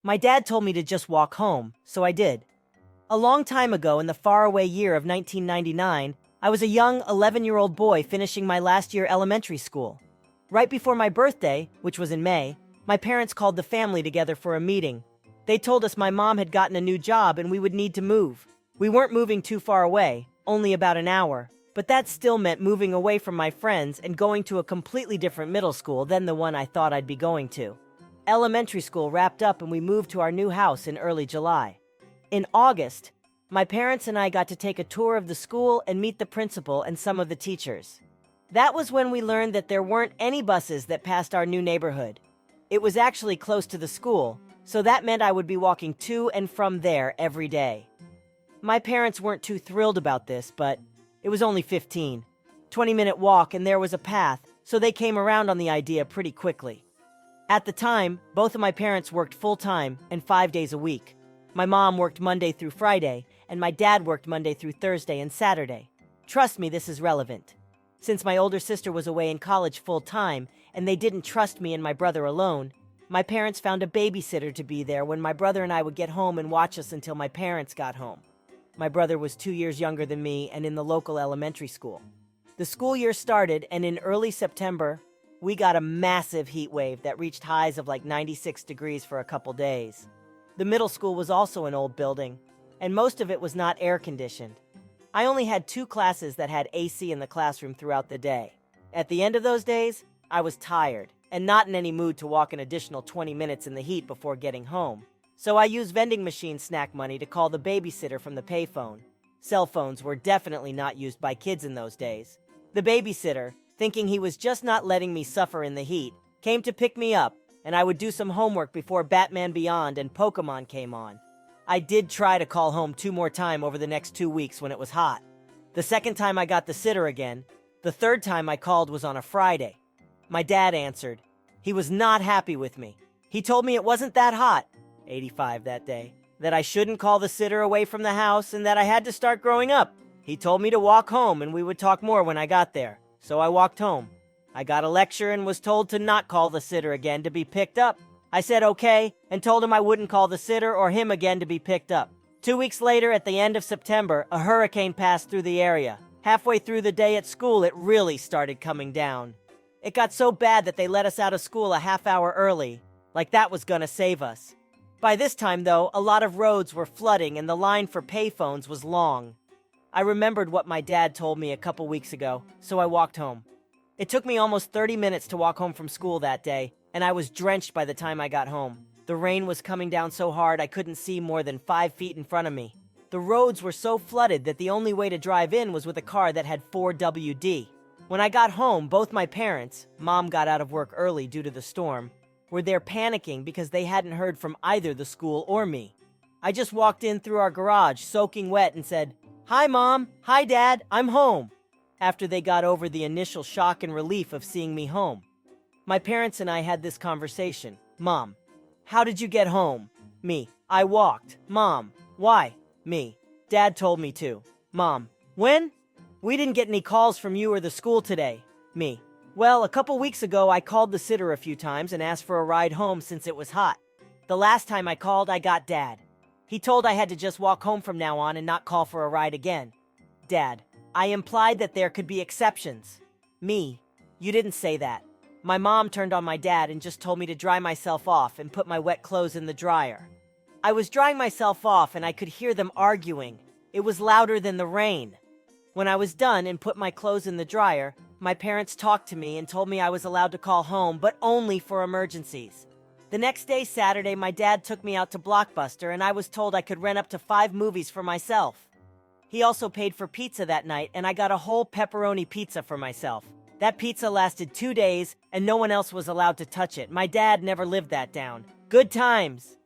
My dad told me to just walk home, so I did. A long time ago, in the faraway year of 1999, I was a young 11-year-old boy finishing my last year elementary school. Right before my birthday, which was in May, my parents called the family together for a meeting. They told us my mom had gotten a new job and we would need to move. We weren't moving too far away, only about an hour, but that still meant moving away from my friends and going to a completely different middle school than the one I thought I'd be going to. Elementary school wrapped up and we moved to our new house in early July. In August, my parents and I got to take a tour of the school and meet the principal and some of the teachers. That was when we learned that there weren't any buses that passed our new neighborhood. It was actually close to the school, so that meant I would be walking to and from there every day. My parents weren't too thrilled about this, but it was only 20-minute walk and there was a path, so they came around on the idea pretty quickly. At the time, both of my parents worked full-time and 5 days a week. My mom worked Monday through Friday, and my dad worked Monday through Thursday and Saturday. Trust me, this is relevant. Since my older sister was away in college full-time, and they didn't trust me and my brother alone, my parents found a babysitter to be there when my brother and I would get home and watch us until my parents got home. My brother was 2 years younger than me and in the local elementary school. The school year started, and in early September, we got a massive heat wave that reached highs of like 96 degrees for a couple days. The middle school was also an old building, and most of it was not air-conditioned. I only had 2 classes that had AC in the classroom throughout the day. At the end of those days, I was tired and not in any mood to walk an additional 20 minutes in the heat before getting home. So I used vending machine snack money to call the babysitter from the payphone. Cell phones were definitely not used by kids in those days. The babysitter, thinking he was just not letting me suffer in the heat, came to pick me up, and I would do some homework before Batman Beyond and Pokemon came on. I did try to call home 2 more times over the next 2 weeks when it was hot. The second time I got the sitter again. The third time I called was on a Friday. My dad answered. He was not happy with me. He told me it wasn't that hot, 85 that day, that I shouldn't call the sitter away from the house and that I had to start growing up. He told me to walk home and we would talk more when I got there. So I walked home. I got a lecture and was told to not call the sitter again to be picked up. I said okay and told him I wouldn't call the sitter or him again to be picked up. 2 weeks later, at the end of September, a hurricane passed through the area. Halfway through the day at school, it really started coming down. It got so bad that they let us out of school a half hour early, like that was gonna save us. By this time, though, a lot of roads were flooding and the line for payphones was long. I remembered what my dad told me a couple weeks ago, so I walked home. It took me almost 30 minutes to walk home from school that day, and I was drenched by the time I got home. The rain was coming down so hard I couldn't see more than 5 feet in front of me. The roads were so flooded that the only way to drive in was with a car that had 4WD. When I got home, both my parents, Mom got out of work early due to the storm, were there panicking because they hadn't heard from either the school or me. I just walked in through our garage, soaking wet, and said, "Hi, Mom. Hi, Dad. I'm home," after they got over the initial shock and relief of seeing me home. My parents and I had this conversation. Mom: "How did you get home?" Me: "I walked." Mom: "Why?" Me: "Dad told me to." Mom: "When?" "We didn't get any calls from you or the school today." Me: "Well, a couple weeks ago I called the sitter a few times and asked for a ride home since it was hot. The last time I called, I got Dad. He told I had to just walk home from now on and not call for a ride again." Dad: "I implied that there could be exceptions." Me: "You didn't say that." My mom turned on my dad and just told me to dry myself off and put my wet clothes in the dryer. I was drying myself off and I could hear them arguing. It was louder than the rain. When I was done and put my clothes in the dryer, my parents talked to me and told me I was allowed to call home, but only for emergencies. The next day, Saturday, my dad took me out to Blockbuster and I was told I could rent up to 5 movies for myself. He also paid for pizza that night and I got a whole pepperoni pizza for myself. That pizza lasted 2 days and no one else was allowed to touch it. My dad never lived that down. Good times.